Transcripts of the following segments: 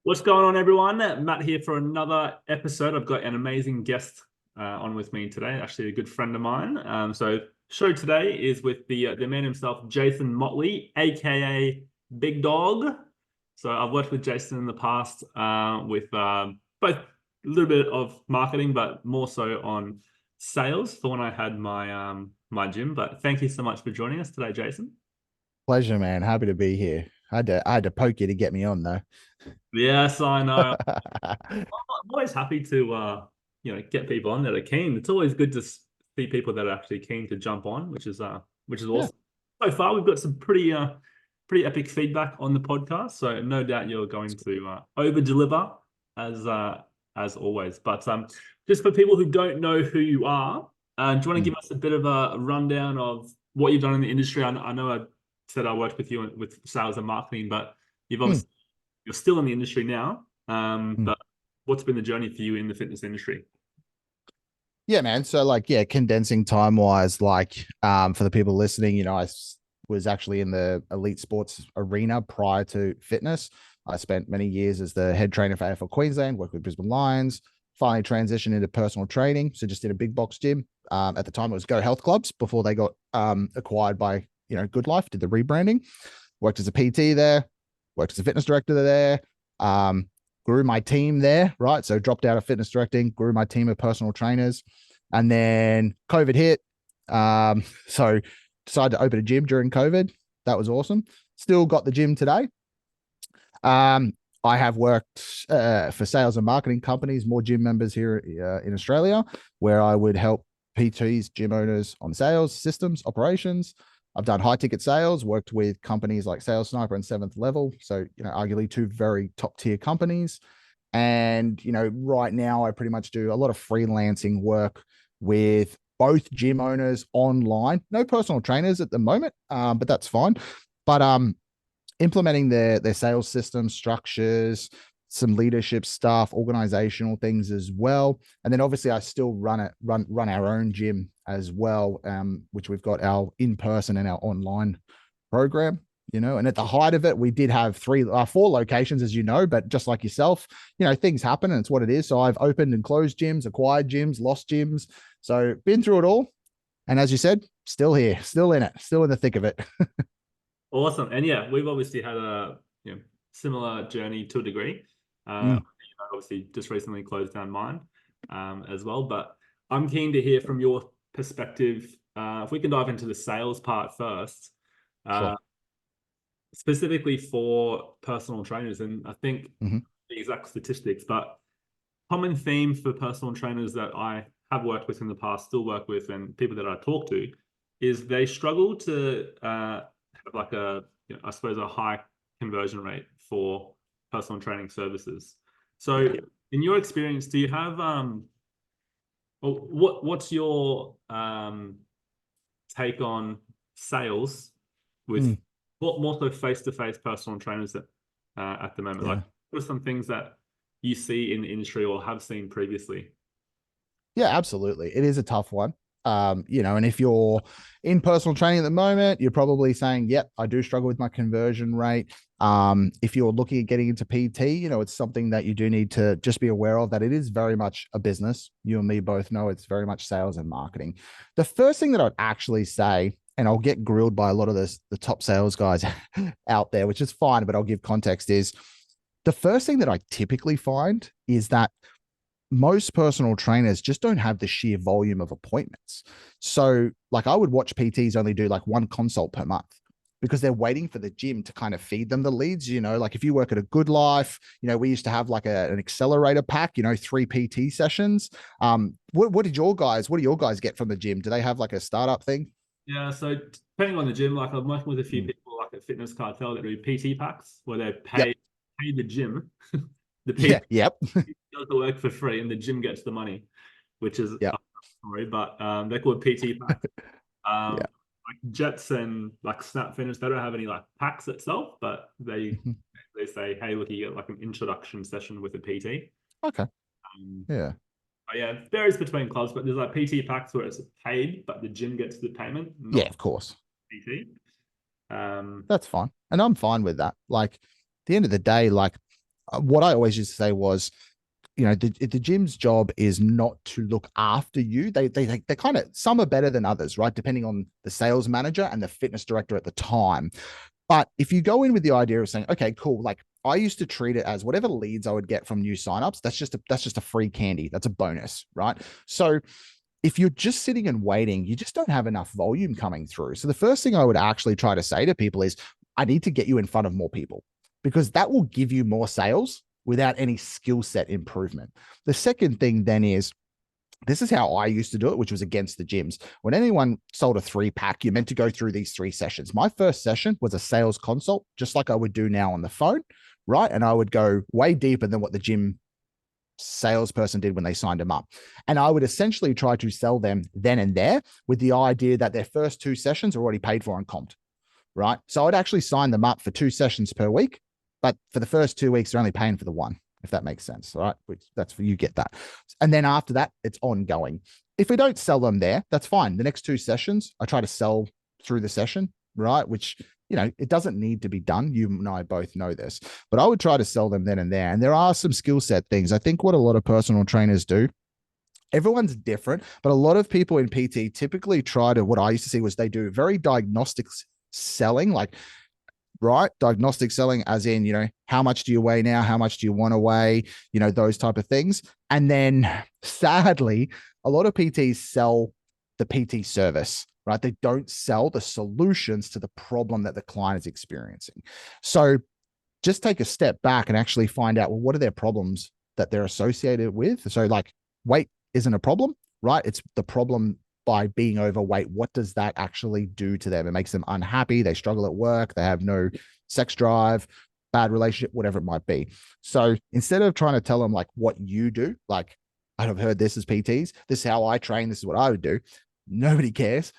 What's going on, everyone? Matt here for another episode. I've got an amazing guest on with me today, actually a good friend of mine. So show today is with the man himself, Jason Mottlee, aka Big Dawg. So I've worked with Jason in the past with both a little bit of marketing, but more so on sales for when I had my gym. But thank you so much for joining us today, Jason. Pleasure, man. Happy to be here. I had to poke you to get me on though. Yes, I know. I'm always happy to get people on that are keen. It's always good to see people that are actually keen to jump on, which is Yeah. awesome. So far, we've got some pretty epic feedback on the podcast, so no doubt you're going to over deliver as always. But just for people who don't know who you are, do you want to Mm. give us a bit of a rundown of what you've done in the industry? I know I said I worked with you with sales and marketing, but you've Mm. obviously you're still in the industry now. Mm. But what's been the journey for you in the fitness industry? Yeah, man. So like, condensing time wise, for the people listening, was actually in the elite sports arena prior to fitness. I spent many years as the head trainer for AFL Queensland, worked with Brisbane Lions, finally transitioned into personal training. So just in a big box gym. At the time it was Go Health Clubs before they got acquired by, Good Life, did the rebranding. Worked as a PT there, worked as a fitness director there. Um, Grew my team there, right? So dropped out of fitness directing, grew my team of personal trainers. And then COVID hit. So decided to open a gym during COVID. That was awesome. Still got the gym today. I have worked for sales and marketing companies, more gym members here in Australia, where I would help PTs, gym owners on sales, systems, operations. I've done high ticket sales, worked with companies like Sales Sniper and Seventh Level. So, arguably two very top tier companies. And, right now I pretty much do a lot of freelancing work with both gym owners online. No personal trainers at the moment, but that's fine. But implementing their sales system structures, some leadership stuff, organizational things as well. And then obviously I still run our own gym as well, which we've got our in-person and our online program. And at the height of it, we did have four locations, as you know, but just like yourself, things happen and it's what it is. So I've opened and closed gyms, acquired gyms, lost gyms. So been through it all. And as you said, still here, still in it, still in the thick of it. Awesome. And yeah, we've obviously had a similar journey to a degree. Mm. Obviously just recently closed down mine as well. But I'm keen to hear from your perspective. If we can dive into the sales part first. Sure. Specifically for personal trainers. And I think Mm-hmm. the exact statistics, but common theme for personal trainers that I have worked with in the past, still work with, and people that I talk to, is they struggle to have like I suppose, a high conversion rate for personal training services. So, in your experience, do you have what's your take on sales with Mm. more so face-to-face personal trainers at the moment? Like, Yeah. what are some things that you see in the industry or have seen previously? Yeah, absolutely. It is a tough one. And if you're in personal training at the moment, you're probably saying, yep, I do struggle with my conversion rate. If you're looking at getting into PT, it's something that you do need to just be aware of, that it is very much a business. You and me both know it's very much sales and marketing. The first thing that I'd actually say, and I'll get grilled by a lot of the top sales guys out there, which is fine, but I'll give context, is the first thing that I typically find is that most personal trainers just don't have the sheer volume of appointments. So, like, I would watch PTs only do like one consult per month because they're waiting for the gym to kind of feed them the leads. Like if you work at a Good Life, we used to have like an accelerator pack, 3 PT sessions. What do your guys get from the gym? Do they have like a startup thing? Yeah, so depending on the gym, like I'm working with a few Mm. people like at Fitness Cartel that do PT packs where they Yep. pay the gym, the Yeah. PT Yep. does the work for free, and the gym gets the money, which is Yep. a story. But they're called PT packs. Yeah. Like Jets and like Snap Fitness, they don't have any like packs itself, but Mhm. they say, hey, look, you get like an introduction session with a PT. Okay. Um, Yeah. but yeah, it varies between clubs, but there's like PT packs where it's paid, but the gym gets the payment, Yeah, not of course. PT. Um, That's fine. And I'm fine with that. Like, at the end of the day, like, what I always used to say was, the gym's job is not to look after you. They kind of, some are better than others, right? Depending on the sales manager and the fitness director at the time. But if you go in with the idea of saying, okay, cool, like I used to treat it as whatever leads I would get from new signups, that's just a free candy. That's a bonus, right? So if you're just sitting and waiting, you just don't have enough volume coming through. So the first thing I would actually try to say to people is, I need to get you in front of more people, because that will give you more sales without any skill set improvement. The second thing then is, this is how I used to do it, which was against the gyms. When anyone sold a 3-pack, you're meant to go through these 3 sessions. My first session was a sales consult, just like I would do now on the phone, right? And I would go way deeper than what the gym salesperson did when they signed them up. And I would essentially try to sell them then and there, with the idea that their first 2 sessions are already paid for and comped, right? So I'd actually sign them up for 2 sessions per week, but for the first 2 weeks, they're only paying for the 1, if that makes sense, right? That's for you, get that. And then after that, it's ongoing. If we don't sell them there, that's fine. The next 2 sessions, I try to sell through the session, right? Which, it doesn't need to be done. You and I both know this, but I would try to sell them then and there. And there are some skill set things. I think what a lot of personal trainers do, everyone's different, but a lot of people in PT typically try to, what I used to see was they do very diagnostic selling, like, right? Diagnostic selling, as in, how much do you weigh now? How much do you want to weigh? Those type of things. And then sadly, a lot of PTs sell the PT service, right? They don't sell the solutions to the problem that the client is experiencing. So just take a step back and actually find out, well, what are their problems that they're associated with? So like, weight isn't a problem, right? It's the problem by being overweight. What does that actually do to them? It makes them unhappy. They struggle at work. They have no sex drive, bad relationship, whatever it might be. So instead of trying to tell them like what you do, like, I've heard this as PTs, this is how I train, this is what I would do. Nobody cares,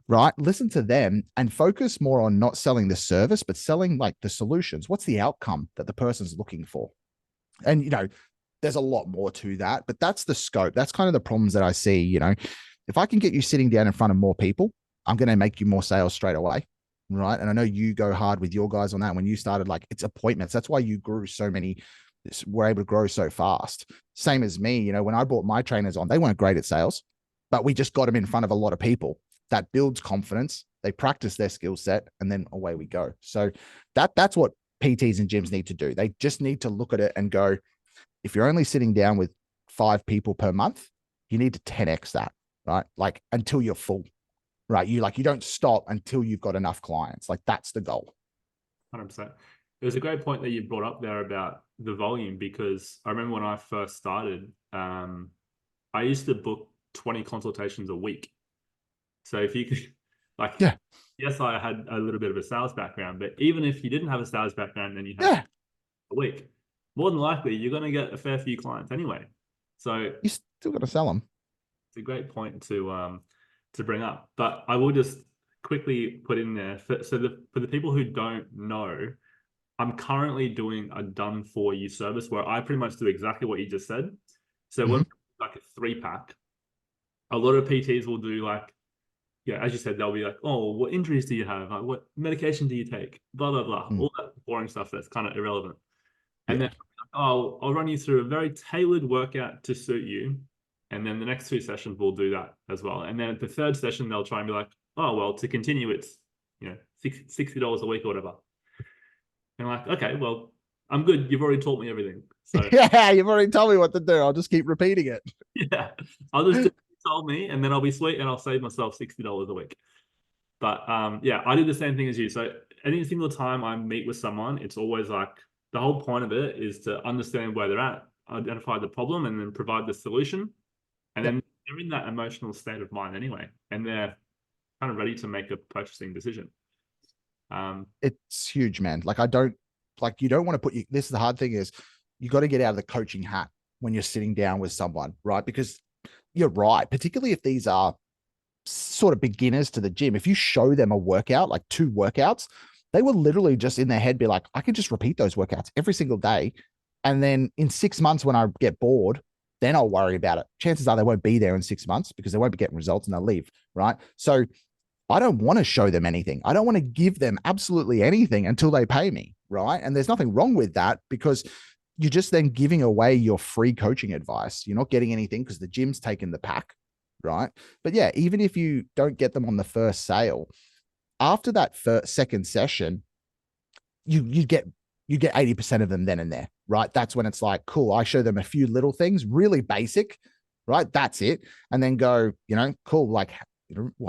right? Listen to them and focus more on not selling the service, but selling like the solutions. What's the outcome that the person's looking for? And, there's a lot more to that, but that's the scope. That's kind of the problems that I see. If I can get you sitting down in front of more people, I'm going to make you more sales straight away, right? And I know you go hard with your guys on that. When you started, like, it's appointments. That's why you grew so many, were able to grow so fast. Same as me, when I brought my trainers on, they weren't great at sales, but we just got them in front of a lot of people. That builds confidence. They practice their skill set, and then away we go. So that's what PTs and gyms need to do. They just need to look at it and go, if you're only sitting down with 5 people per month, you need to 10x that, right? Like, until you're full, right? You don't stop until you've got enough clients. Like, that's the goal. 100%. It was a great point that you brought up there about the volume, because I remember when I first started, I used to book 20 consultations a week. So if you could, like, yeah, yes, I had a little bit of a sales background, but even if you didn't have a sales background and you had a week, more than likely you're going to get a fair few clients anyway. So you still got to sell them. It's a great point to bring up, but I will just quickly put in there for the people who don't know, I'm currently doing a done for you service where I pretty much do exactly what you just said. So when like a 3-pack, a lot of PTs will do like, yeah, as you said, they'll be like, oh, what injuries do you have? Like, what medication do you take? Blah, blah, blah. All that boring stuff that's kind of irrelevant. And then, oh, I'll run you through a very tailored workout to suit you. And then the next 2 sessions we'll do that as well. And then at the 3rd session, they'll try and be like, oh, well, to continue, it's, $60 a week or whatever. And I'm like, okay, well, I'm good. You've already taught me everything. So yeah, you've already told me what to do. I'll just keep repeating it. Yeah, I'll just do what you told me, and then I'll be sweet, and I'll save myself $60 a week. But yeah, I do the same thing as you. So any single time I meet with someone, it's always like, the whole point of it is to understand where they're at, identify the problem, and then provide the solution. And then they're in that emotional state of mind anyway, and they're kind of ready to make a purchasing decision. It's huge, man. Like, you don't want to put you, this is the hard thing is, you got to get out of the coaching hat when you're sitting down with someone, right? Because you're right, particularly if these are sort of beginners to the gym. If you show them a workout, like 2 workouts, they will literally just in their head be like, I can just repeat those workouts every single day. And then in 6 months, when I get bored, then I'll worry about it. Chances are they won't be there in 6 months because they won't be getting results and they'll leave, right? So I don't want to show them anything. I don't want to give them absolutely anything until they pay me, right? And there's nothing wrong with that, because you're just then giving away your free coaching advice. You're not getting anything because the gym's taken the pack, right? But yeah, even if you don't get them on the first sale, after that second session, you get 80% of them then and there, right? That's when it's like, cool, I show them a few little things, really basic, right? That's it. And then go, cool, like,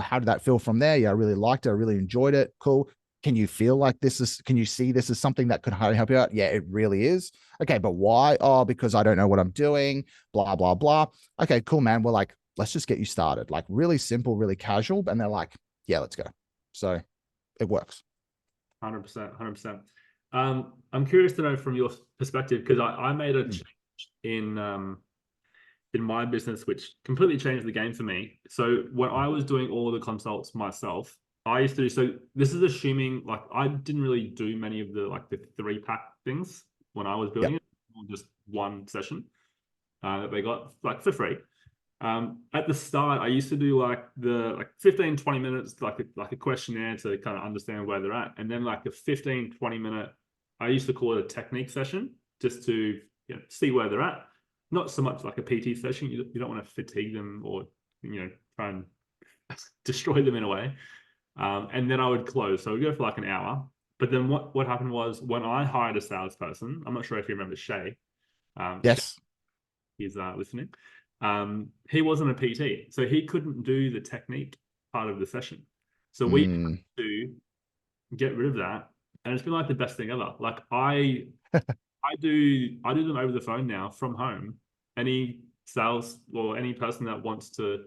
how did that feel from there? Yeah, I really liked it. I really enjoyed it. Cool. Can you feel like can you see this as something that could help you out? Yeah, it really is. Okay, but why? Oh, because I don't know what I'm doing, blah, blah, blah. Okay, cool, man. We're like, let's just get you started. Like really simple, really casual. And they're like, yeah, let's go. So it works. 100%, 100%. I'm curious to know from your perspective, because I made a change in my business, which completely changed the game for me. So when I was doing all the consults myself, I used to do, so this is assuming like I didn't really do many of the 3-pack things when I was building it, just one session that they got like for free. At the start, I used to do like 15, 20 minutes, like a questionnaire to kind of understand where they're at. And then like a 15, 20 minute, I used to call it a technique session just to see where they're at. Not so much like a PT session. You don't want to fatigue them or, try and destroy them in a way. And then I would close. So I would go for like an hour. But then what happened was when I hired a salesperson, I'm not sure if you remember Shay. Yes. He's listening. He wasn't a PT, so he couldn't do the technique part of the session. So we had to get rid of that, and it's been like the best thing ever. Like I do them over the phone now from home. Any sales or any person that wants to,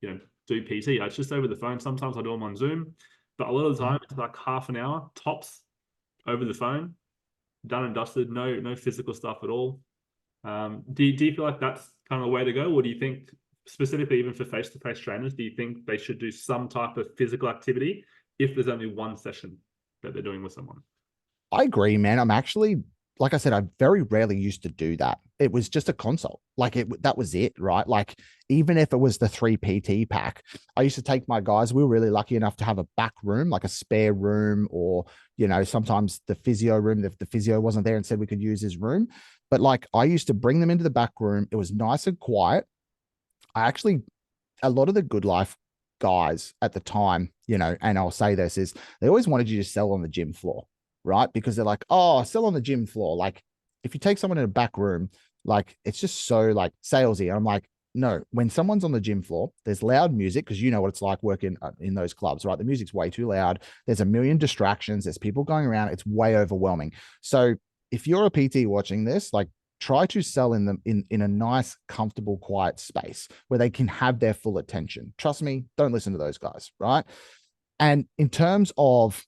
do PT, it's just over the phone. Sometimes I do them on Zoom, but a lot of the time it's like half an hour tops over the phone, done and dusted. No physical stuff at all. Do you feel like that's kind of the way to go, or do you think specifically even for face-to-face trainers, do you think they should do some type of physical activity if there's only one session that they're doing with someone? I agree, man. I'm actually, like I said, I very rarely used to do that. It was just a consult. Like that was it, right? Like even if it was the 3 PT pack, I used to take my guys. We were really lucky enough to have a back room, like a spare room, or, sometimes the physio room, if the physio wasn't there and said we could use his room. But like I used to bring them into the back room. It was nice and quiet. A lot of the Good Life guys at the time, and I'll say this, is they always wanted you to sell on the gym floor, right? Because they're like, oh, sell on the gym floor. Like if you take someone in a back room, like it's just so like salesy. And I'm like, no, when someone's on the gym floor, there's loud music because you know what it's like working in those clubs, right? The music's way too loud. There's a million distractions. There's people going around. It's way overwhelming. So if you're a PT watching this, like try to sell in them in a nice, comfortable, quiet space where they can have their full attention. Trust me, don't listen to those guys, right? And in terms of,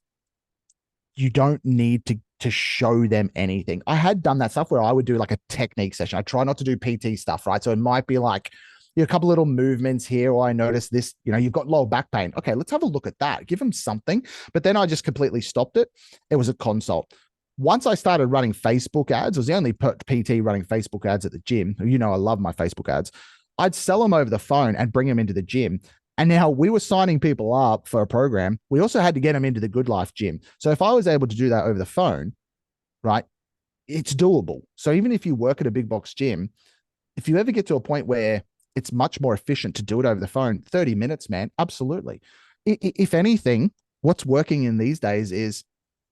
you don't need to show them anything. I had done that stuff where I would do like a technique session. I try not to do PT stuff, right? So it might be like a couple little movements here, or I noticed this, you've got low back pain. Okay, let's have a look at that. Give them something. But then I just completely stopped it. It was a consult. Once I started running Facebook ads, I was the only PT running Facebook ads at the gym. I love my Facebook ads. I'd sell them over the phone and bring them into the gym. And now we were signing people up for a program. We also had to get them into the Good Life gym. So if I was able to do that over the phone, right, it's doable. So even if you work at a big box gym, if you ever get to a point where it's much more efficient to do it over the phone, 30 minutes, man, absolutely. If anything, what's working in these days is,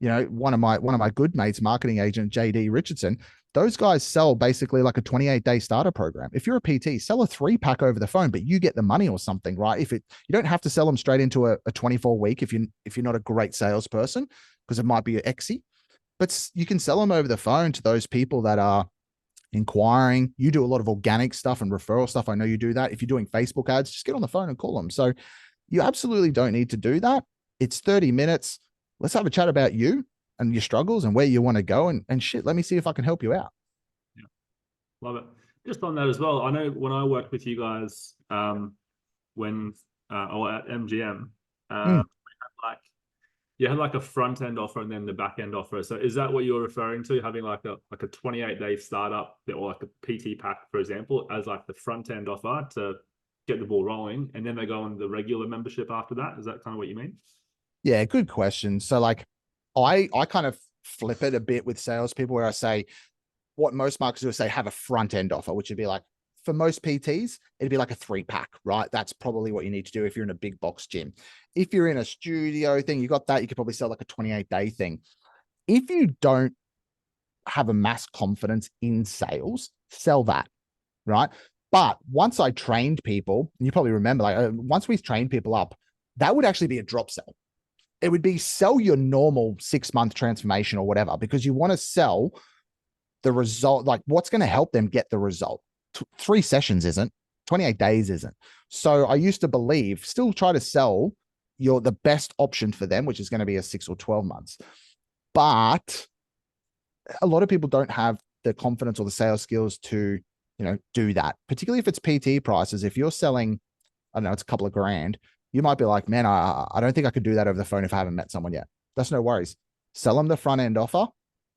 one of my good mates, marketing agent, JD Richardson, those guys sell basically like a 28-day starter program. If you're a PT, sell a 3-pack over the phone, but you get the money or something, right? You don't have to sell them straight into a 24-week if you're not a great salesperson, because it might be an exy, but you can sell them over the phone to those people that are inquiring. You do a lot of organic stuff and referral stuff. I know you do that. If you're doing Facebook ads, just get on the phone and call them. So you absolutely don't need to do that. It's 30 minutes. Let's have a chat about you and your struggles and where you want to go, and shit, let me see if I can help you out. Yeah, love it. Just on that as well, I know when I worked with you guys, when or at MGM, you had like a front end offer and then the back end offer. So is that what you're referring to, having like a 28-day startup or like a PT pack, for example, as like the front end offer to get the ball rolling, and then they go on the regular membership after that? Is that kind of what you mean? Yeah, good question. So like I kind of flip it a bit with salespeople where I say, what most marketers would say have a front end offer, which would be like, for most PTs, it'd be like a 3-pack, right? That's probably what you need to do if you're in a big box gym. If you're in a studio thing, you got that, you could probably sell like a 28-day thing. If you don't have a mass confidence in sales, sell that, right? But once I trained people, and you probably remember, like once we trained people up, that would actually be a drop sell. It would be sell your normal 6-month transformation or whatever, because you want to sell the result, like what's going to help them get the result. 3 sessions isn't, 28 days isn't. So I used to believe, still try to sell the best option for them, which is going to be a 6 or 12 months. But a lot of people don't have the confidence or the sales skills to, do that, particularly if it's PT prices. If you're selling, I don't know, it's a couple of grand, you might be like, man, I don't think I could do that over the phone if I haven't met someone yet. That's no worries. Sell them the front end offer,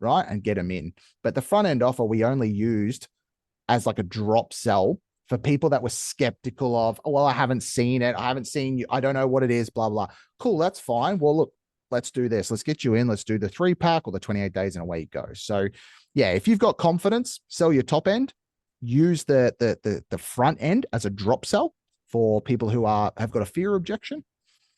right? And get them in. But the front end offer we only used as like a drop sell for people that were skeptical of, oh, well, I haven't seen it. I haven't seen you. I don't know what it is, blah, blah. Cool. That's fine. Well, look, let's do this. Let's get you in. Let's do the 3-pack or the 28 days and away you go. So yeah, if you've got confidence, sell your top end, use the front end as a drop sell for people who have got a fear objection.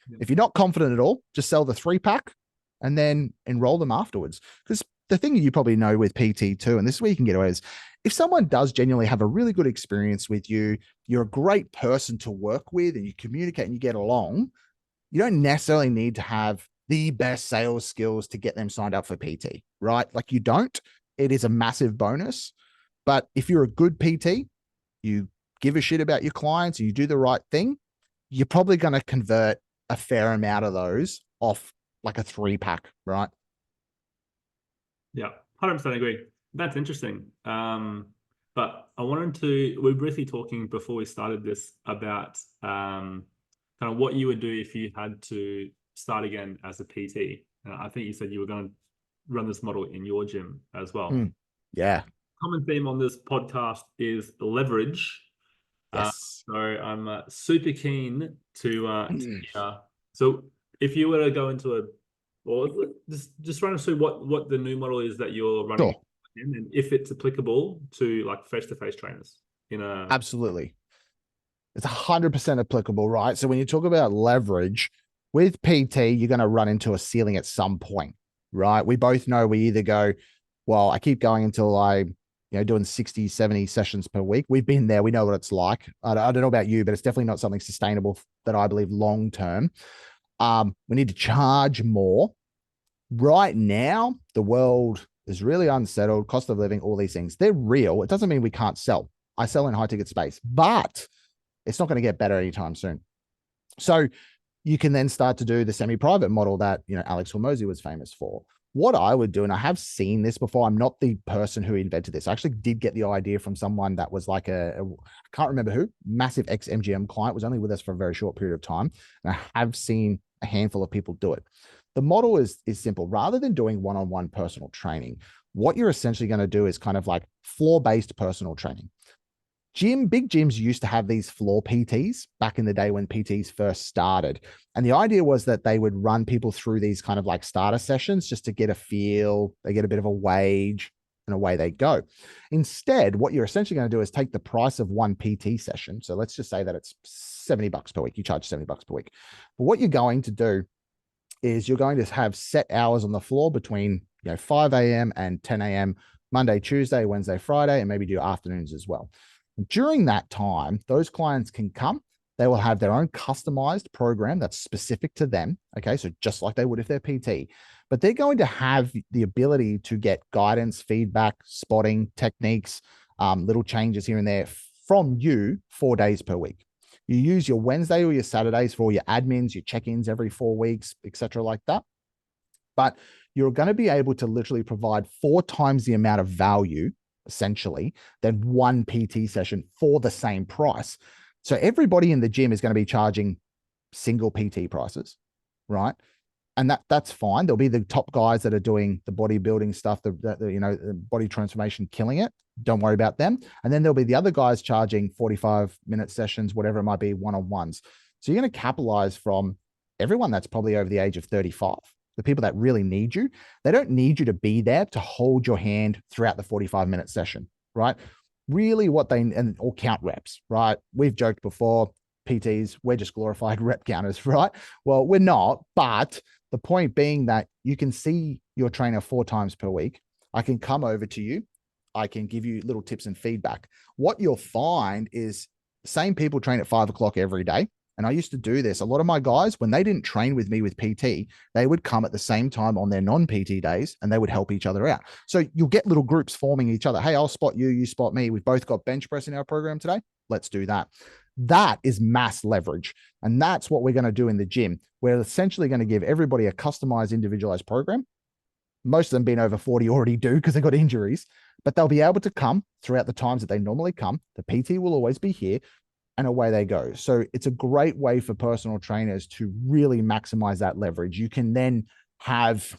Yeah. If you're not confident at all, just sell the 3-pack and then enroll them afterwards. Because the thing you probably know with PT too, and this is where you can get away, is if someone does genuinely have a really good experience with you, you're a great person to work with and you communicate and you get along, you don't necessarily need to have the best sales skills to get them signed up for PT, right? Like you don't. It is a massive bonus. But if you're a good PT, you give a shit about your clients and you do the right thing, you're probably going to convert a fair amount of those off like a 3-pack, right? Yeah, 100% agree. That's interesting. But I wanted to, we were briefly talking before we started this about kind of what you would do if you had to start again as a PT. I think you said you were going to run this model in your gym as well. Yeah. Common theme on this podcast is leverage. Yes. So I'm super keen to hear. So if you were to go into just run us through what the new model is that you're running, sure. And if it's applicable to like face-to-face trainers Absolutely. It's 100% applicable, right? So when you talk about leverage with PT, you're going to run into a ceiling at some point, right? We both know we either go, well, I keep going until doing 60, 70 sessions per week. We've been there. We know what it's like. I don't know about you, but it's definitely not something sustainable that I believe long-term. We need to charge more. Right now, the world is really unsettled, cost of living, all these things. They're real. It doesn't mean we can't sell. I sell in high ticket space, but it's not going to get better anytime soon. So you can then start to do the semi-private model that, Alex Hormozi was famous for. What I would do, and I have seen this before, I'm not the person who invented this. I actually did get the idea from someone that was like I can't remember who, massive ex-MGM client, was only with us for a very short period of time. And I have seen a handful of people do it. The model is simple. Rather than doing one-on-one personal training, what you're essentially going to do is kind of like floor-based personal training. Big gyms used to have these floor PTs back in the day when PTs first started. And the idea was that they would run people through these kind of like starter sessions just to get a feel, they get a bit of a wage, and away they go. Instead, what you're essentially going to do is take the price of one PT session. So let's just say that it's $70 per week. You charge $70 per week. But what you're going to do is you're going to have set hours on the floor between 5 a.m. and 10 a.m. Monday, Tuesday, Wednesday, Friday, and maybe do afternoons as well. During that time, those clients can come. They will have their own customized program that's specific to them. Okay, so just like they would if they're PT, but they're going to have the ability to get guidance, feedback, spotting techniques, little changes here and there from you 4 days per week. You use your Wednesday or your Saturdays for your admins, your check-ins every 4 weeks, etc., like that. But you're going to be able to literally provide 4 times the amount of value, essentially, than one PT session for the same price. So everybody in the gym is going to be charging single PT prices, right? And that's fine. There'll be the top guys that are doing the bodybuilding stuff, the body transformation, killing it. Don't worry about them. And then there'll be the other guys charging 45-minute sessions, whatever it might be, one-on-ones. So you're going to capitalize from everyone that's probably over the age of 35. the people that really need you, they don't need you to be there to hold your hand throughout the 45-minute session, right? Really what they, and or count reps, right? We've joked before, PTs, we're just glorified rep counters, right? Well, we're not, but the point being that you can see your trainer 4 times per week. I can come over to you. I can give you little tips and feedback. What you'll find is same people train at 5 o'clock every day. And I used to do this. A lot of my guys, when they didn't train with me with PT, they would come at the same time on their non-PT days and they would help each other out. So you'll get little groups forming each other. Hey, I'll spot you, you spot me. We've both got bench press in our program today. Let's do that. That is mass leverage. And that's what we're going to do in the gym. We're essentially going to give everybody a customized, individualized program. Most of them being over 40 already do because they got injuries, but they'll be able to come throughout the times that they normally come. The PT will always be here and away they go. So it's a great way for personal trainers to really maximize that leverage. You can then have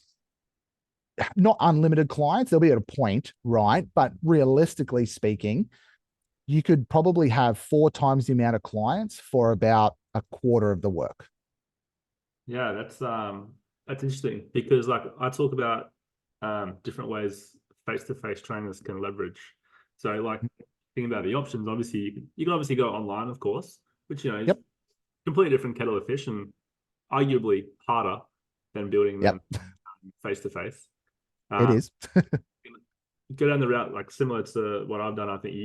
not unlimited clients. They'll be at a point, right? But realistically speaking, you could probably have 4 times the amount of clients for about a quarter of the work. Yeah, that's interesting because like I talk about different ways face-to-face trainers can leverage. So like thinking about the options, obviously you can obviously go online, of course, which is completely different kettle of fish and arguably harder than building them face-to-face. It is. Go down the route like similar to what I've done. I think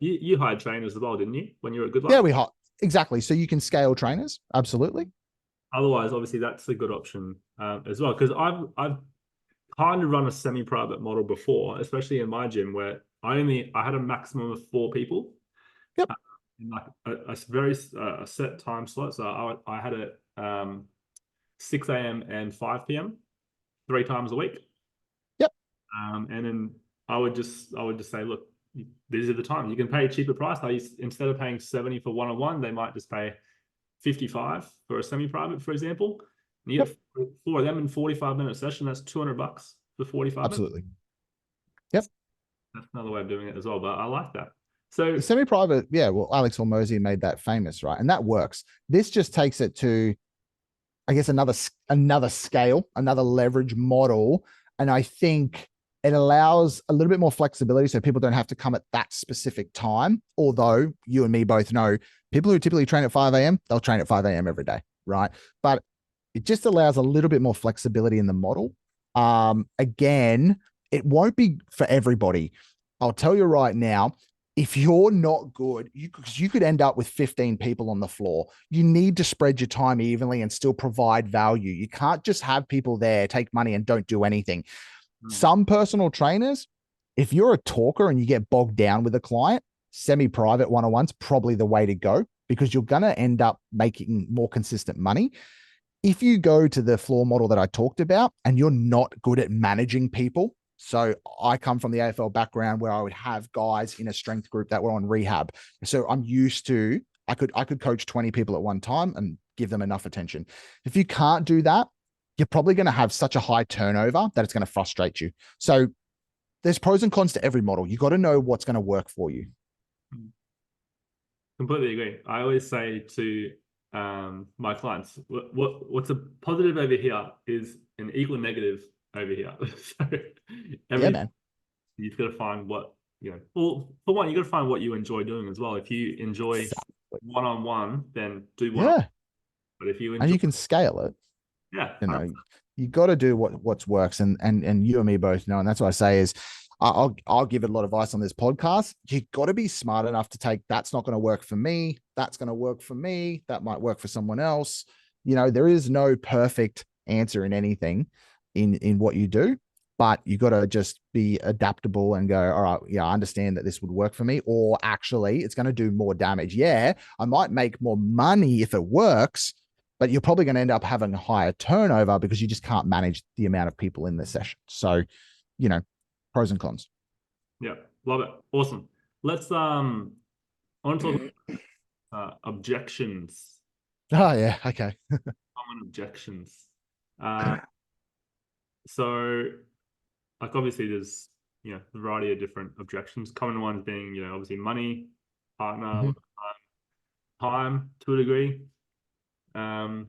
you hired trainers as well, didn't you, when you were at Good Luck? Yeah, we hired. Exactly. So you can scale trainers. Absolutely. Otherwise, obviously, that's a good option as well. Because I've kind of run a semi-private model before, especially in my gym, where I had a maximum of 4 people. Yep. In like a very set time slot. So I had it 6 a.m. and 5 p.m. 3 times a week. Yep. And then I would just say, look, these are the times you can pay a cheaper price. Instead of paying 70 for one-on-one, they might just pay 55 for a semi-private, for example. And you get 4 of them in 45-minute session. That's $200 for 45 Absolutely. minutes. Yep. That's another way of doing it as well, but I like that. So semi-private, yeah, well, Alex Hormozy made that famous, right? And that works. This just takes it to, I guess, another scale, another leverage model. And I think it allows a little bit more flexibility so people don't have to come at that specific time. Although you and me both know people who typically train at 5 a.m., they'll train at 5 a.m. every day, right? But it just allows a little bit more flexibility in the model. Again, it won't be for everybody. I'll tell you right now, if you're not good, you could end up with 15 people on the floor. You need to spread your time evenly and still provide value. You can't just have people there, take money and don't do anything. Some personal trainers, if you're a talker and you get bogged down with a client, semi-private one-on-one's probably the way to go because you're going to end up making more consistent money. If you go to the floor model that I talked about and you're not good at managing people, so I come from the AFL background where I would have guys in a strength group that were on rehab. So I'm used to, I could coach 20 people at one time and give them enough attention. If you can't do that, you're probably going to have such a high turnover that it's going to frustrate you. So there's pros and cons to every model. You got to know what's going to work for you. Completely agree. I always say to my clients, what's a positive over here is an equal negative over here. So man. You've got to find what, well, for one, you got to find what you enjoy doing as well. If you enjoy one-on-one, then do one-on-one. Yeah. But if you enjoy, and you can scale it. Yeah. You got to do what works. And you and me both know. And that's what I say is I'll give it a lot of advice on this podcast. You got to be smart enough to take, that's not going to work for me. That's going to work for me. That might work for someone else. There is no perfect answer in anything in what you do, but you got to just be adaptable and go, all right, yeah, I understand that this would work for me, or actually it's going to do more damage. Yeah, I might make more money if it works, but you're probably going to end up having a higher turnover because you just can't manage the amount of people in the session. So, pros and cons. Yeah, love it. Awesome. Let's I want to talk about objections. Oh yeah, okay. Common objections. So like obviously there's a variety of different objections. Common ones being obviously money, partner, time to a degree. Do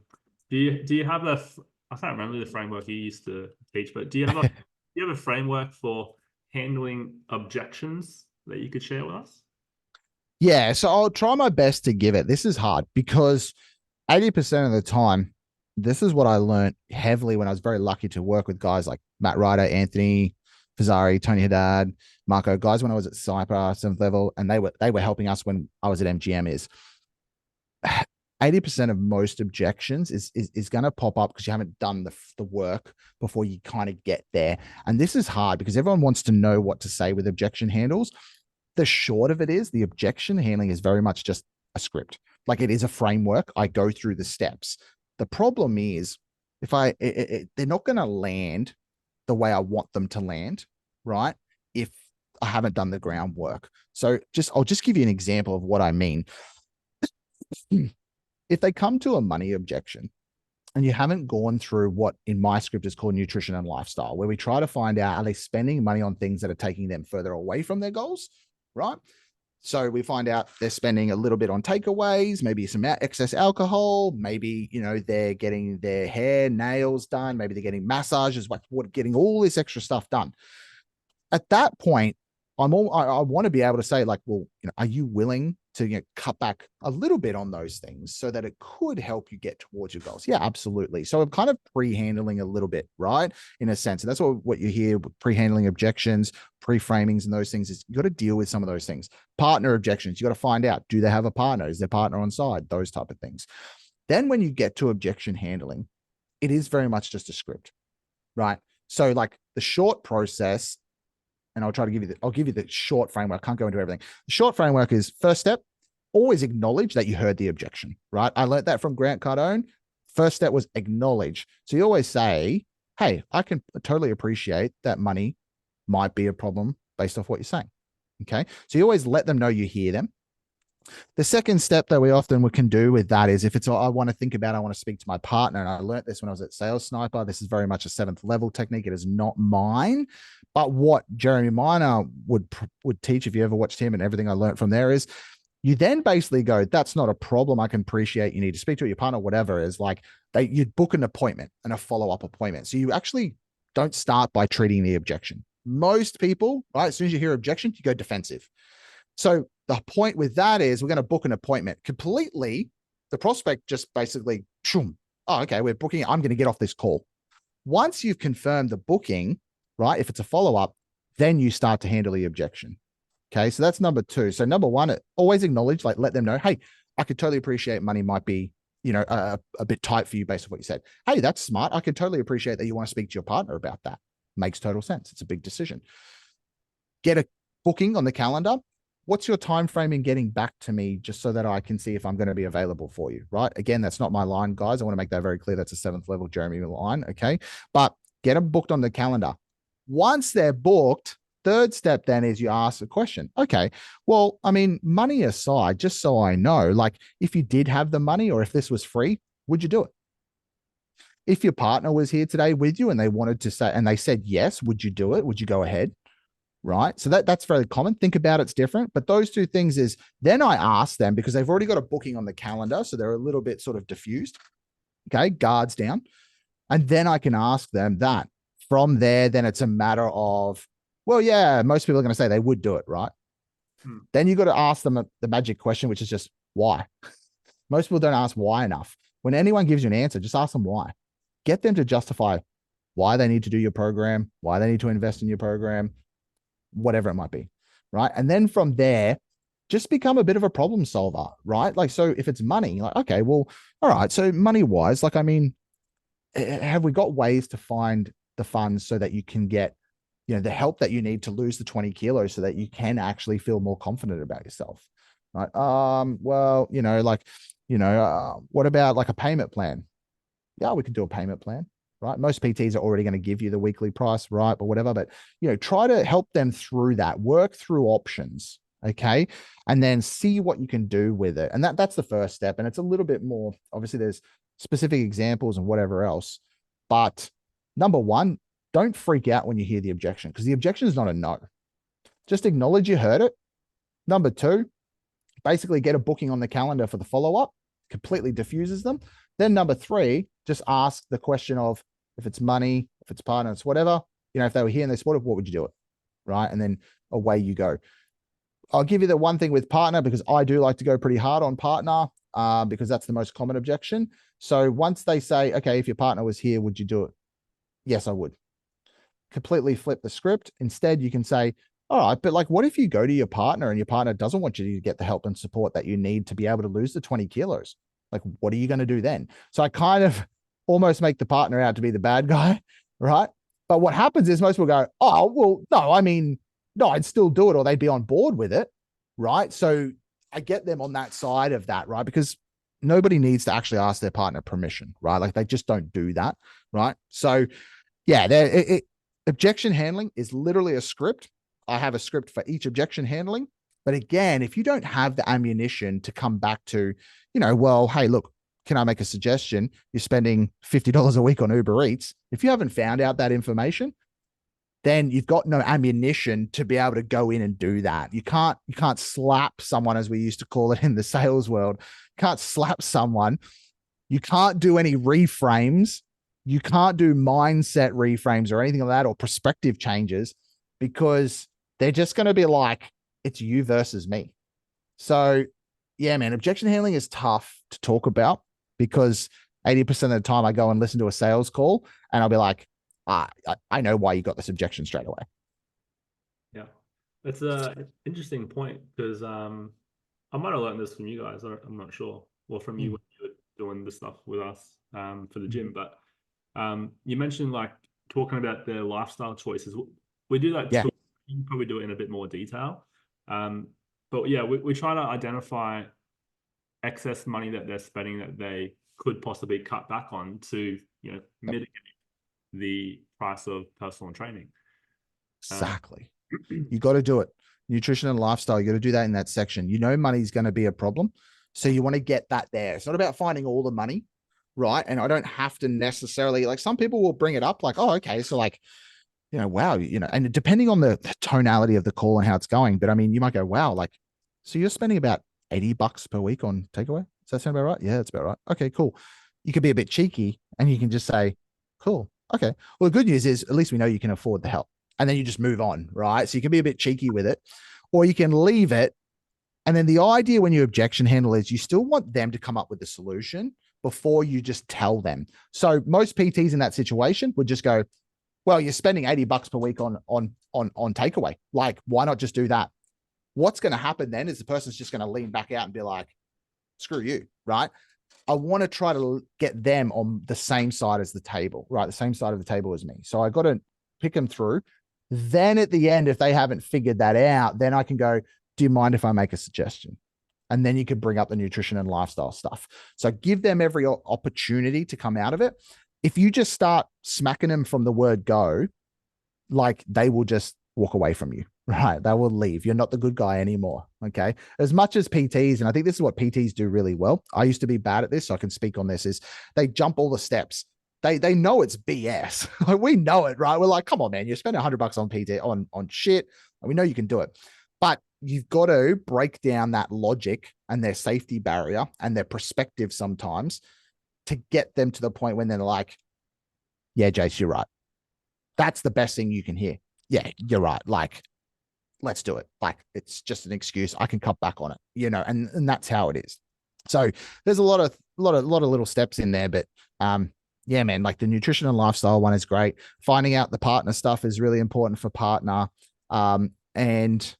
you have I can't remember the framework you used to teach, but do you have a framework for handling objections that you could share with us? Yeah, so I'll try my best to give it. This is hard because 80% of the time, this is what I learned heavily when I was very lucky to work with guys like Matt Ryder, Anthony Fazari, Tony Haddad, Marco, guys when I was at Cypher, 7th level, and they were helping us when I was at MGM is 80% of most objections is going to pop up because you haven't done the work before you kind of get there. And this is hard because everyone wants to know what to say with objection handles. The short of it is the objection handling is very much just a script. Like it is a framework. I go through the steps. The problem is if they're not going to land the way I want them to land, right? If I haven't done the groundwork. So I'll just give you an example of what I mean. If they come to a money objection and you haven't gone through what in my script is called nutrition and lifestyle, where we try to find out, are they spending money on things that are taking them further away from their goals, right? So we find out they're spending a little bit on takeaways, maybe some excess alcohol, maybe, they're getting their hair, nails done, maybe they're getting massages, getting all this extra stuff done. At that point, I want to be able to say like, well, are you willing to cut back a little bit on those things so that it could help you get towards your goals? Yeah, absolutely. So I'm kind of pre-handling a little bit, right? In a sense. And that's what you hear with pre-handling objections, pre-framings and those things is you got to deal with some of those things. Partner objections, you got to find out, do they have a partner? Is their partner on side? Those type of things. Then when you get to objection handling, it is very much just a script, right? So like the short process, and I'll give you the short framework. I can't go into everything. The short framework is first step, always acknowledge that you heard the objection, right? I learned that from Grant Cardone. First step was acknowledge. So you always say, hey, I can totally appreciate that money might be a problem based off what you're saying. Okay. So you always let them know you hear them. The second step that we often can do with that is if I want to speak to my partner, and I learned this when I was at Sales Sniper. This is very much a 7th level technique. It is not mine, but what Jeremy Miner would teach if you ever watched him, and everything I learned from there is you then basically go, that's not a problem. I can appreciate you need to speak to your partner, whatever is like you'd book an appointment and a follow-up appointment. So you actually don't start by treating the objection. Most people, right, as soon as you hear objection, you go defensive. So the point with that is we're going to book an appointment completely. The prospect just basically, oh, okay, we're booking it. I'm going to get off this call. Once you've confirmed the booking, right, if it's a follow-up, then you start to handle the objection. Okay, so that's number 2. So number 1, always acknowledge, like let them know, hey, I could totally appreciate money might be, a bit tight for you based on what you said. Hey, that's smart. I could totally appreciate that you want to speak to your partner about that. Makes total sense. It's a big decision. Get a booking on the calendar. What's your time frame in getting back to me just so that I can see if I'm going to be available for you, right? Again, that's not my line, guys. I want to make that very clear. That's a 7th level Jeremy line, okay? But get them booked on the calendar. Once they're booked, third step then is you ask a question. Okay, well, I mean, money aside, just so I know, like if you did have the money or if this was free, would you do it? If your partner was here today with you and they wanted to say, and they said yes, would you do it? Would you go ahead? Right. So that's very common. Think about it's different. But those two things is then I ask them because they've already got a booking on the calendar. So they're a little bit sort of diffused. Okay. Guards down. And then I can ask them that. From there, then it's a matter of, well, yeah, most people are going to say they would do it. Right. Then you got to ask them the magic question, which is just why. Most people don't ask why enough. When anyone gives you an answer, just ask them why. Get them to justify why they need to do your program, why they need to invest in your program, whatever it might be, right? And then from there, just become a bit of a problem solver, right? Like, so if it's money, like, okay, well, all right, so money-wise, like, I mean, have we got ways to find the funds so that you can get, the help that you need to lose the 20 kilos so that you can actually feel more confident about yourself, right? Well, what about like a payment plan? Yeah, we could do a payment plan. Right. Most PTs are already going to give you the weekly price, right? But whatever, but, try to help them through that, work through options. Okay. And then see what you can do with it. And that's the first step. And it's a little bit more, obviously there's specific examples and whatever else, but number 1, don't freak out when you hear the objection because the objection is not a no. Just acknowledge you heard it. Number 2, basically get a booking on the calendar for the follow-up, completely diffuses them. Then number 3, just ask the question of, if it's money, if it's partner, it's whatever, if they were here and they supported, what would you do it? Right. And then away you go. I'll give you the one thing with partner, because I do like to go pretty hard on partner, because that's the most common objection. So once they say, okay, if your partner was here, would you do it? Yes, I would. Completely flip the script. Instead, you can say, all right, but like, what if you go to your partner and your partner doesn't want you to get the help and support that you need to be able to lose the 20 kilos? Like, what are you going to do then? So I kind of almost make the partner out to be the bad guy, right? But what happens is most people go, oh, well, no, I mean, no, I'd still do it, or they'd be on board with it, right? So I get them on that side of that, right? Because nobody needs to actually ask their partner permission, right? Like, they just don't do that, right? So yeah, objection handling is literally a script. I have a script for each objection handling. But again, if you don't have the ammunition to come back to, well, hey, look, can I make a suggestion? You're spending $50 a week on Uber Eats. If you haven't found out that information, then you've got no ammunition to be able to go in and do that. You can't slap someone, as we used to call it in the sales world. You can't slap someone. You can't do any reframes. You can't do mindset reframes or anything like that, or perspective changes, because they're just going to be like, it's you versus me. So yeah, man, objection handling is tough to talk about, because 80% of the time I go and listen to a sales call and I'll be like, I know why you got this objection straight away. Yeah, it's an interesting point, because I might have learned this from you guys, or I'm not sure, or from you when you were doing this stuff with us for the gym. But you mentioned like talking about their lifestyle choices. We do that too. You can probably do it in a bit more detail. But yeah, we try to identify excess money that they're spending that they could possibly cut back on to, mitigate the price of personal training. Exactly. You got to do it. Nutrition and lifestyle, you got to do that in that section. Money's going to be a problem. So you want to get that there. It's not about finding all the money, right? And I don't have to necessarily, like, some people will bring it up like, oh, okay, so like, wow, and depending on the tonality of the call and how it's going, but I mean, you might go, wow, like, so you're spending about $80 per week on takeaway? Does that sound about right? Yeah, that's about right. Okay, cool. You could be a bit cheeky and you can just say, cool. Okay. Well, the good news is at least we know you can afford the help, and then you just move on, right? So you can be a bit cheeky with it, or you can leave it. And then the idea when you objection handle is you still want them to come up with the solution before you just tell them. So most PTs in that situation would just go, well, you're spending $80 per week on takeaway. Like, why not just do that? What's going to happen then is the person's just going to lean back out and be like, screw you, right? I want to try to get them on the same side as the table, right? The same side of the table as me. So I got to pick them through. Then at the end, if they haven't figured that out, then I can go, do you mind if I make a suggestion? And then you could bring up the nutrition and lifestyle stuff. So give them every opportunity to come out of it. If you just start smacking them from the word go, like, they will just walk away from you, right? They will leave. You're not the good guy anymore. Okay. As much as PTs, and I think this is what PTs do really well. I used to be bad at this, so I can speak on this, is they jump all the steps. They know it's BS. Like, we know it, right? We're like, come on, man, you're spending $100 on PT on shit. And we know you can do it. But you've got to break down that logic and their safety barrier and their perspective sometimes to get them to the point when they're like, yeah, Jace, you're right. That's the best thing you can hear. Yeah, you're right. Like, let's do it. Like, it's just an excuse. I can cut back on it, and that's how it is. So there's a lot of little steps in there, but yeah, man, like the nutrition and lifestyle one is great. Finding out the partner stuff is really important for partner. And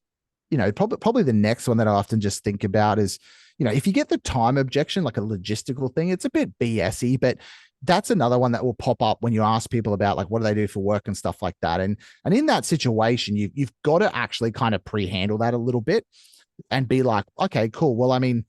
probably the next one that I often just think about is, if you get the time objection, like a logistical thing, it's a bit BS-y, but that's another one that will pop up when you ask people about, like, what do they do for work and stuff like that. And in that situation, you've got to actually kind of pre-handle that a little bit and be like, okay, cool. Well, I mean,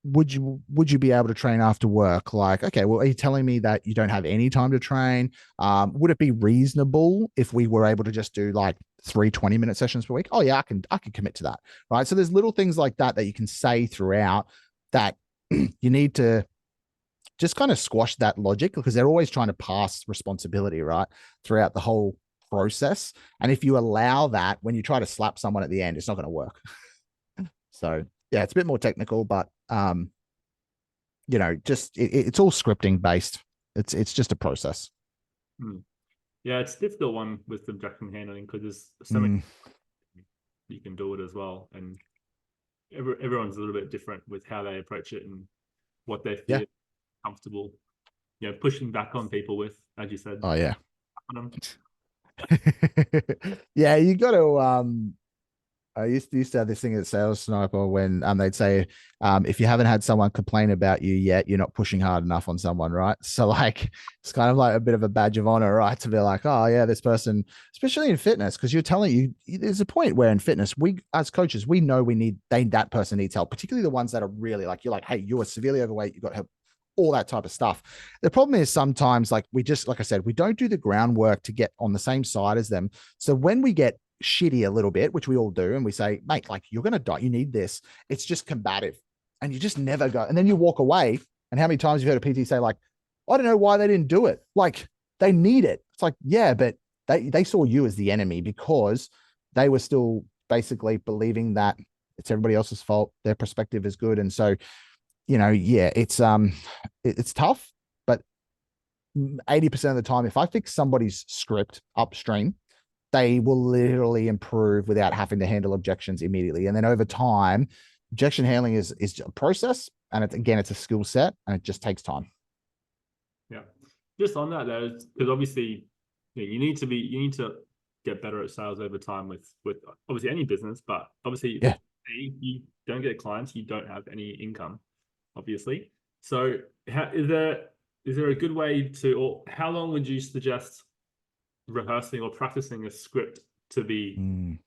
would you be able to train after work? Like, okay, well, are you telling me that you don't have any time to train? Would it be reasonable if we were able to just do like 3 20-minute sessions per week? Oh yeah, I can commit to that. Right. So there's little things like that you can say throughout that you need to just kind of squash that logic, because they're always trying to pass responsibility, right, throughout the whole process. And if you allow that, when you try to slap someone at the end, it's not going to work. So yeah, it's a bit more technical, but just it's all scripting based. It's just a process. Hmm. Yeah, it's a difficult one with objection handling because there's so many Mm, you can do it as well, and everyone's a little bit different with how they approach it and what they yeah. feel comfortable, pushing back on people with, as you said, Oh yeah. on them. Yeah, you got to I used to have this thing at Sales Sniper when they'd say if you haven't had someone complain about you yet, you're not pushing hard enough on someone, right? So like it's kind of like a bit of a badge of honor, right? To be like, oh yeah, this person, especially in fitness, because you're telling there's a point where in fitness, we as coaches, we know that person needs help, particularly the ones that are really like, you're like, hey, you are severely overweight, you got help, all that type of stuff. The problem is sometimes like like I said, we don't do the groundwork to get on the same side as them. So when we get shitty a little bit, which we all do, and we say, mate, like you're gonna die, you need this. It's just combative, and you just never go. And then you walk away. And how many times you've heard a PT say, like, I don't know why they didn't do it. Like they need it. It's like, yeah, but they saw you as the enemy because they were still basically believing that it's everybody else's fault. Their perspective is good, and so yeah, it's tough, but 80% of the time, if I fix somebody's script upstream, they will literally improve without having to handle objections immediately. And then over time, objection handling is a process. And it's a skill set and it just takes time. Yeah. Just on that though, because obviously you need to get better at sales over time with obviously any business, but obviously Yeah. if you don't get clients, you don't have any income, obviously. So is there a good way to, or how long would you suggest rehearsing or practicing a script to be Mm.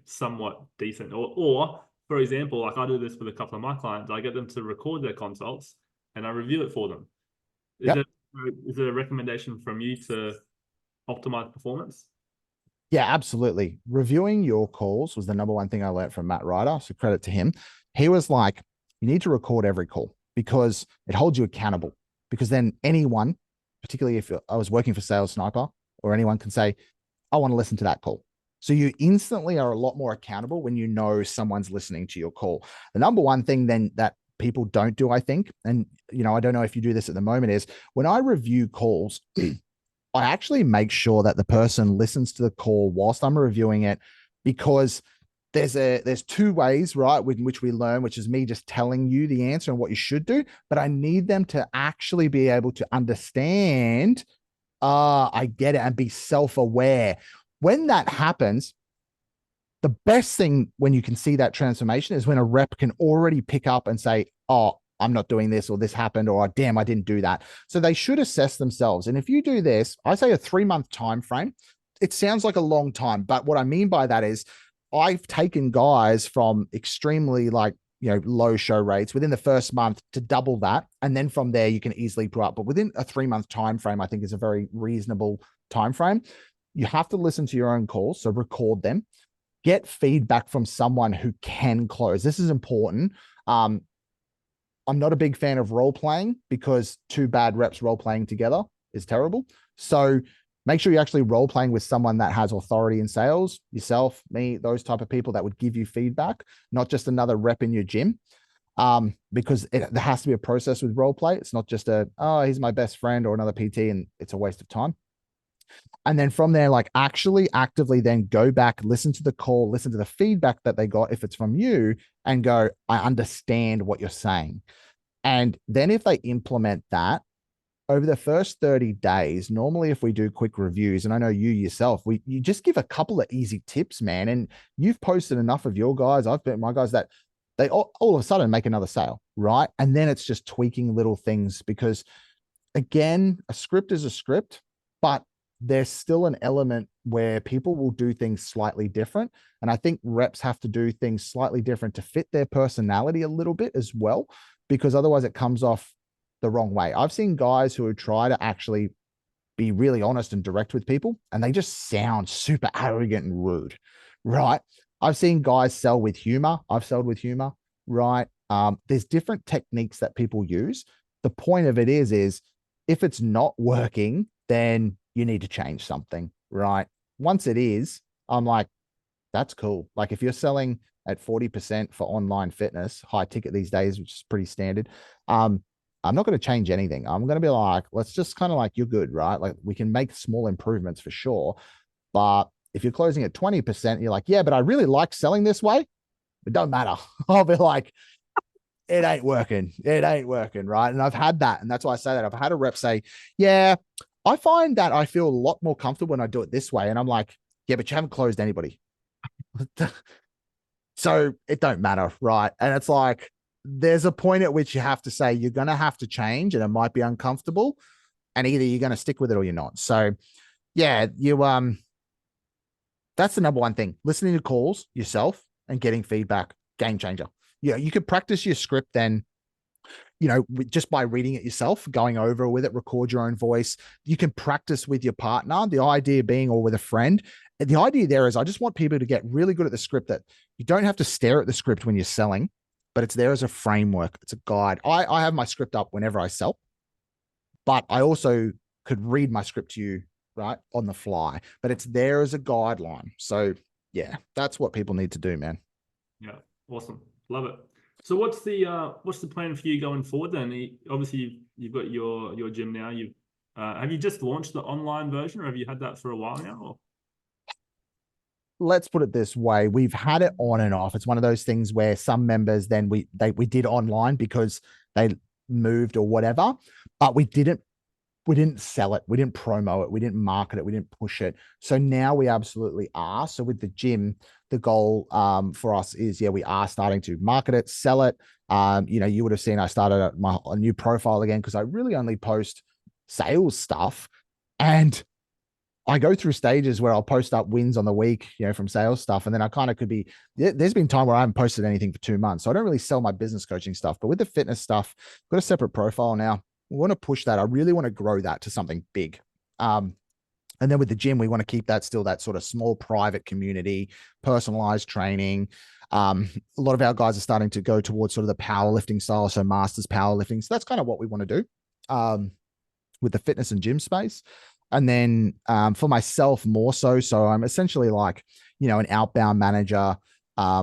somewhat decent, or for example, like I do this with a couple of my clients, I get them to record their consults and I review it for them. is Yep. there is there a recommendation from you to optimize performance? Yeah, absolutely. Reviewing your calls was the number one thing I learned from Matt Ryder. So credit to him. He was like, you need to record every call because it holds you accountable. Because then anyone, particularly if I was working for Sales Sniper or anyone can say, I want to listen to that call. So you instantly are a lot more accountable when you know someone's listening to your call. The number one thing then that people don't do, I think, and I don't know if you do this at the moment, is when I review calls, I actually make sure that the person listens to the call whilst I'm reviewing it, because there's two ways, right, with which we learn, which is me just telling you the answer and what you should do, but I need them to actually be able to understand, I get it, and be self-aware. When that happens, the best thing when you can see that transformation is when a rep can already pick up and say, oh, I'm not doing this, or this happened, or damn, I didn't do that. So they should assess themselves. And if you do this, I say a 3-month time frame. It sounds like a long time, but what I mean by that is I've taken guys from extremely low show rates within the first month to double that. And then from there, you can easily grow up. But within a 3-month time frame, I think is a very reasonable time frame. You have to listen to your own calls, so record them. Get feedback from someone who can close. This is important. I'm not a big fan of role playing because 2 bad reps role playing together is terrible. So make sure you're actually role playing with someone that has authority in sales, yourself, me, those type of people that would give you feedback, not just another rep in your gym. Because there has to be a process with role play. It's not just he's my best friend or another PT and it's a waste of time. And then from there, like actually actively then go back, listen to the call, listen to the feedback that they got if it's from you, and go, I understand what you're saying. And then if they implement that over the first 30 days, normally if we do quick reviews, and I know you yourself, you just give a couple of easy tips, man. And you've posted enough of your guys, I've been my guys, that they all of a sudden make another sale, right? And then it's just tweaking little things, because again, a script is a script, but there's still an element where people will do things slightly different. And I think reps have to do things slightly different to fit their personality a little bit as well, because otherwise it comes off the wrong way. I've seen guys who try to actually be really honest and direct with people, and they just sound super arrogant and rude, right? I've seen guys sell with humor. I've sold with humor, right? There's different techniques that people use. The point of it is if it's not working, then you need to change something, right? Once it is, I'm like, that's cool. Like if you're selling at 40% for online fitness, high ticket these days, which is pretty standard. I'm not going to change anything. I'm going to be like, let's just kind of like, you're good, right? Like we can make small improvements for sure. But if you're closing at 20%, you're like, yeah, but I really like selling this way. It don't matter. I'll be like, it ain't working. It ain't working, right? And I've had that. And that's why I say that. I've had a rep say, yeah, I find that I feel a lot more comfortable when I do it this way. And I'm like, yeah, but you haven't closed anybody. So it don't matter, right? And it's like, there's a point at which you have to say you're going to have to change and it might be uncomfortable. And either you're going to stick with it or you're not. So yeah, that's the number one thing. Listening to calls yourself and getting feedback, game changer. Yeah, you could practice your script then, just by reading it yourself, going over with it, record your own voice. You can practice with your partner, the idea being, or with a friend. And the idea there is I just want people to get really good at the script, that you don't have to stare at the script when you're selling, but it's there as a framework. It's a guide. I have my script up whenever I sell, but I also could read my script to you, right, on the fly, but it's there as a guideline. So yeah, that's what people need to do, man. Yeah, awesome. Love it. So what's the plan for you going forward then? Obviously you've got your gym now. Have you just launched the online version, or have you had that for a while now? Or? Let's put it this way. We've had it on and off. It's one of those things where some members then we did online because they moved or whatever, but we didn't sell it. We didn't promo it. We didn't market it. We didn't push it. So now we absolutely are. So with the gym, the goal for us is, we are starting to market it, sell it. You would have seen I started a new profile again because I really only post sales stuff. And I go through stages where I'll post up wins on the week, from sales stuff. And then I kind of there's been time where I haven't posted anything for 2 months. So I don't really sell my business coaching stuff, but with the fitness stuff, I've got a separate profile now. We want to push that. I really want to grow that to something big. And then with the gym, we want to keep that still that sort of small private community, personalized training. A lot of our guys are starting to go towards sort of the powerlifting style. So masters powerlifting. So that's kind of what we want to do with the fitness and gym space. And then for myself more so I'm essentially like, an outbound manager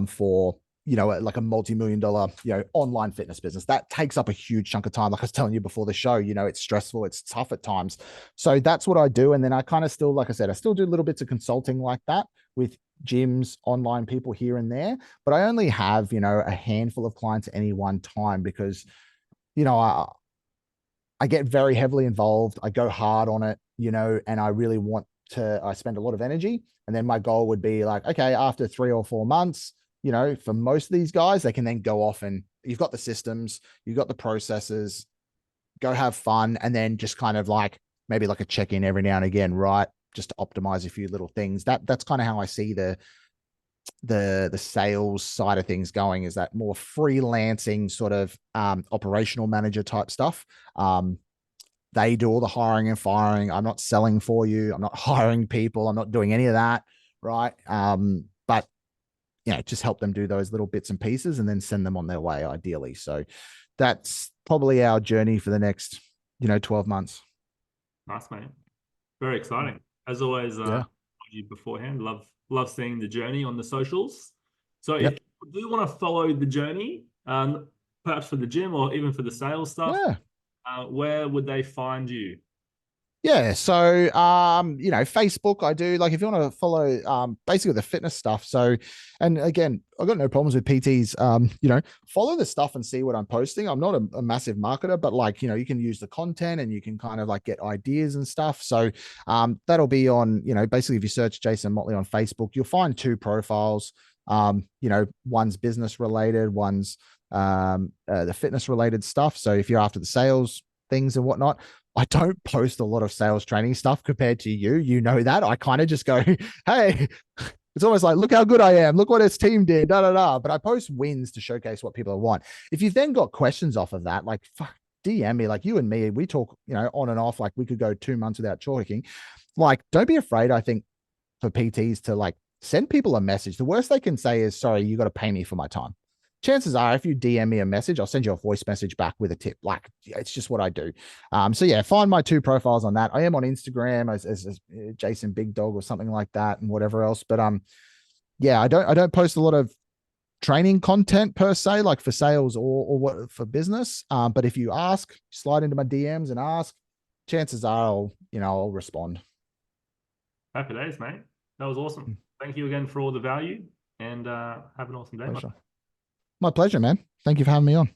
for, like a multi-million-dollar, online fitness business. That takes up a huge chunk of time. Like I was telling you before the show, it's stressful. It's tough at times. So that's what I do. And then I kind of still, like I said, I still do little bits of consulting like that with gyms, online people here and there. But I only have, a handful of clients at any one time because, I get very heavily involved. I go hard on it, and I really I spend a lot of energy. And then my goal would be like, okay, after 3 or 4 months, for most of these guys, they can then go off and you've got the systems, you've got the processes, go have fun. And then just kind of like, maybe like a check-in every now and again, right? Just to optimize a few little things. That's kind of how I see the sales side of things going, is that more freelancing sort of operational manager type stuff. They do all the hiring and firing. I'm not selling for you. I'm not hiring people. I'm not doing any of that. Right. But just help them do those little bits and pieces and then send them on their way ideally. So that's probably our journey for the next, 12 months. Nice, mate. Very exciting. As always, you beforehand, love seeing the journey on the socials. So if you do want to follow the journey, perhaps for the gym or even for the sales stuff, where would they find you? Yeah. So, Facebook, I do, like, if you want to follow, basically the fitness stuff. So, and again, I've got no problems with PTs, follow the stuff and see what I'm posting. I'm not a massive marketer, but like, you can use the content and you can kind of like get ideas and stuff. So, that'll be on, basically if you search Jason Mottlee on Facebook, you'll find 2 profiles. One's business related, one's, the fitness related stuff. So if you're after the sales things and whatnot, I don't post a lot of sales training stuff compared to you. That I kind of just go, hey, it's almost like, look how good I am. Look what his team did. But I post wins to showcase what people want. If you've then got questions off of that, like, fuck, DM me, like you and me, we talk, on and off, like we could go 2 months without talking. Like, don't be afraid, I think, for PTs to like send people a message. The worst they can say is, sorry, you got to pay me for my time. Chances are, if you DM me a message, I'll send you a voice message back with a tip. Like, it's just what I do. So yeah, find my 2 profiles on that. I am on Instagram as Jason Big Dog or something like that, and whatever else. But yeah, I don't post a lot of training content per se, like for sales or what for business. But if you ask, slide into my DMs and ask, chances are I'll respond. Happy days, mate. That was awesome. Thank you again for all the value, and have an awesome day. My pleasure, man. Thank you for having me on.